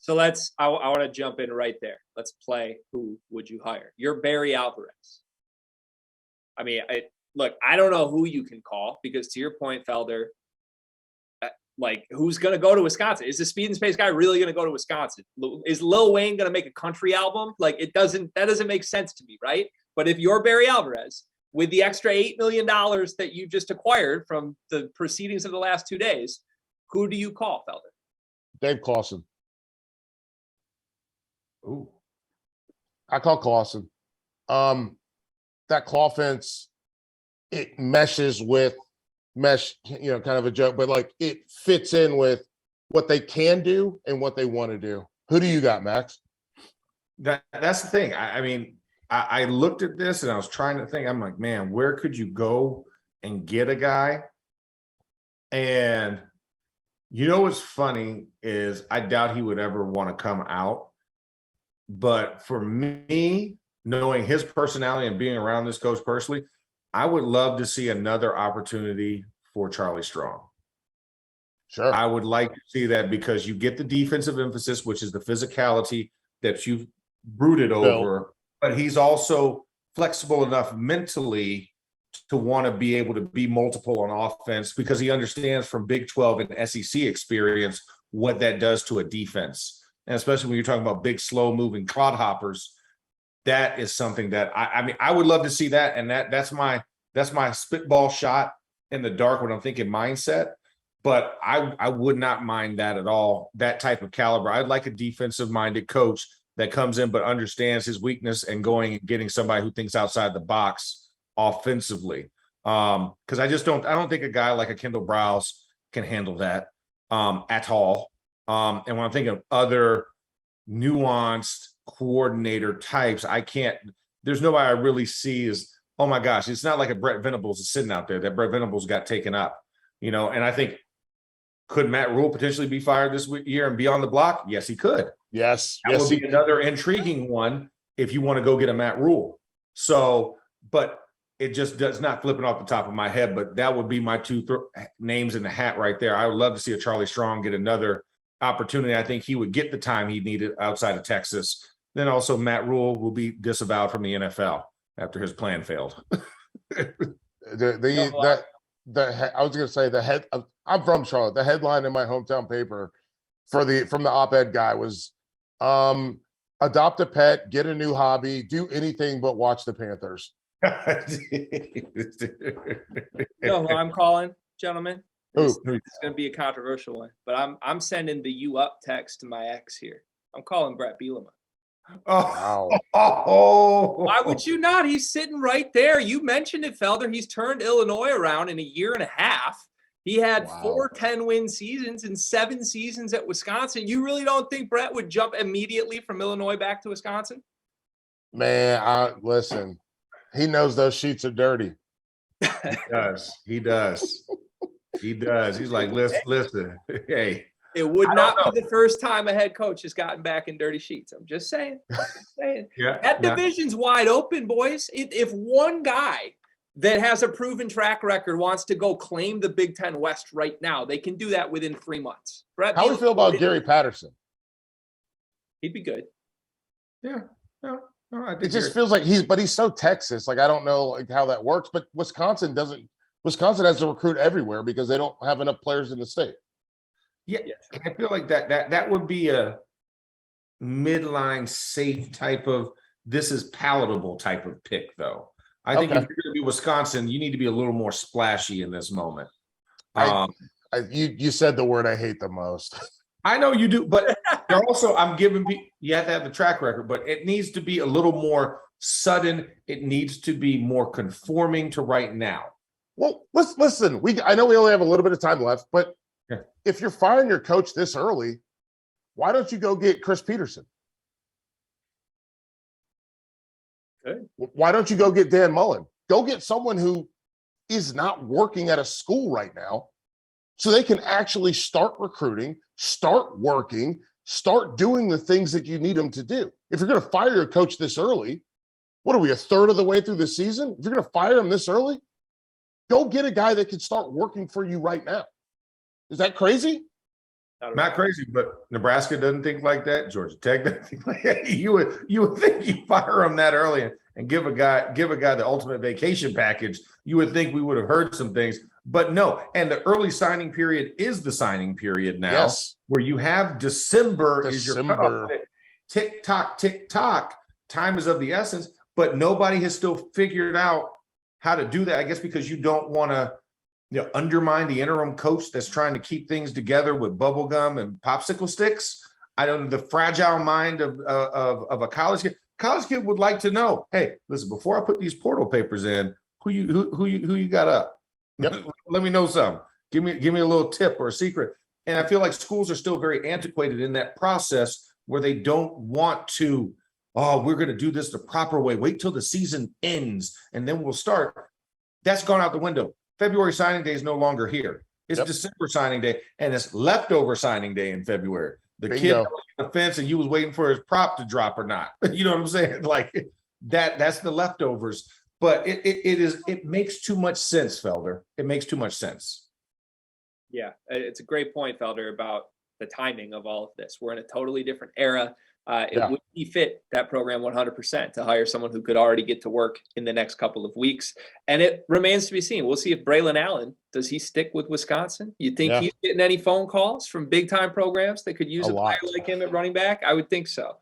So I want to jump in right there. Let's play who would you hire? You're Barry Alvarez. I mean, look, I don't know who you can call because to your point, Felder, like who's going to go to Wisconsin? Is the Speed and Space guy really going to go to Wisconsin? Is Lil Wayne going to make a country album? Like that doesn't make sense to me, right? But if you're Barry Alvarez with the extra $8 million that you just acquired from the proceedings of the last 2 days, who do you call, Felder? Dave Clawson. Ooh. I call Clawson. That claw fence, it meshes with kind of a joke, but like it fits in with what they can do and what they want to do. Who do you got, Max? That's the thing. I mean, I looked at this and I was trying to think, I'm like, man, where could you go and get a guy? And you know what's funny is I doubt he would ever want to come out. But for me, knowing his personality and being around this coach personally, I would love to see another opportunity for Charlie Strong. Sure. I would like to see that because you get the defensive emphasis, which is the physicality that you've brooded over, but he's also flexible enough mentally to want to be able to be multiple on offense because he understands from Big 12 and SEC experience what that does to a defense. And especially when you're talking about big, slow-moving clodhoppers, that is something that I mean, I would love to see that. And that's my spitball shot in the dark when I'm thinking mindset. But I would not mind that at all, that type of caliber. I'd like a defensive-minded coach that comes in but understands his weakness and going and getting somebody who thinks outside the box offensively. Because I don't think a guy like a Kendall Browse can handle that at all. And when I'm thinking of other nuanced coordinator types, there's nobody I really see as, oh my gosh, it's not like a Brett Venables is sitting out there that Brett Venables got taken up, and I think, could Matt Rule potentially be fired this year and be on the block? Yes, he could. Yes. That would be another intriguing one if you want to go get a Matt Rule. So, but it just does not flipping off the top of my head, but that would be my two names in the hat right there. I would love to see a Charlie Strong get another opportunity. I think he would get the time he needed outside of Texas. Then also Matt Rule will be disavowed from the NFL after his plan failed. I was going to say I'm from Charlotte. The headline in my hometown paper from the op-ed guy was adopt a pet, get a new hobby, do anything but watch the Panthers. You know who I'm calling, gentlemen? This is going to be a controversial one, but I'm sending the "you up" text to my ex here. I'm calling Brett Bielema. Oh, wow. Why would you not? He's sitting right there. You mentioned it, Felder. He's turned Illinois around in a year and a half. He had 4 10-win seasons and 7 seasons at Wisconsin. You really don't think Brett would jump immediately from Illinois back to Wisconsin? Man, listen. He knows those sheets are dirty. He does. He's like, listen, hey. It would not be the first time a head coach has gotten back in dirty sheets. I'm just saying. That division's wide open, boys. If one guy that has a proven track record wants to go claim the Big Ten West right now, they can do that within 3 months. Brett, how do you feel about Gary Patterson? He'd be good. Yeah. It just feels like he's so Texas. Like, I don't know like how that works, but Wisconsin has to recruit everywhere because they don't have enough players in the state. Yeah, I feel like that would be a midline safe type of, this is palatable type of pick, though. I think if you're going to be Wisconsin, you need to be a little more splashy in this moment. You said the word I hate the most. I know you do, but also I'm giving people, you have to have the track record, but it needs to be a little more sudden. It needs to be more conforming to right now. Well, listen. I know we only have a little bit of time left, but if you're firing your coach this early, why don't you go get Chris Peterson? Good. Why don't you go get Dan Mullen? Go get someone who is not working at a school right now so they can actually start recruiting, start working, start doing the things that you need them to do. If you're going to fire your coach this early, what are we, a third of the way through the season? If you're going to fire him this early, go get a guy that can start working for you right now. Is that crazy? Not crazy, but Nebraska doesn't think like that. Georgia Tech doesn't think like that. You would think you fire him that early and give a guy the ultimate vacation package. You would think we would have heard some things, but no. And the early signing period is the signing period now, Yes. where you have December is your cutoff. Tick tock. Time is of the essence, but nobody has still figured out how to do that. I guess because you don't want to, undermine the interim coach that's trying to keep things together with bubble gum and popsicle sticks. I don't know, the fragile mind of a college kid. College kid would like to know, hey, listen, before I put these portal papers in, who you got up? Yep. Let me know something. Give me a little tip or a secret. And I feel like schools are still very antiquated in that process where they don't want to, we're going to do this the proper way. Wait till the season ends and then we'll start. That's gone out the window. February signing day is no longer here. It's December signing day, and it's leftover signing day in February. The kid was on the fence, and you was waiting for his prop to drop or not. You know what I'm saying? Like that's the leftovers. But it makes too much sense, Felder. It makes too much sense. Yeah, it's a great point, Felder, about the timing of all of this. We're in a totally different era. It would befit that program 100% to hire someone who could already get to work in the next couple of weeks. And it remains to be seen. We'll see if Braylon Allen, does he stick with Wisconsin? You think he's getting any phone calls from big time programs that could use a player like him at running back? I would think so.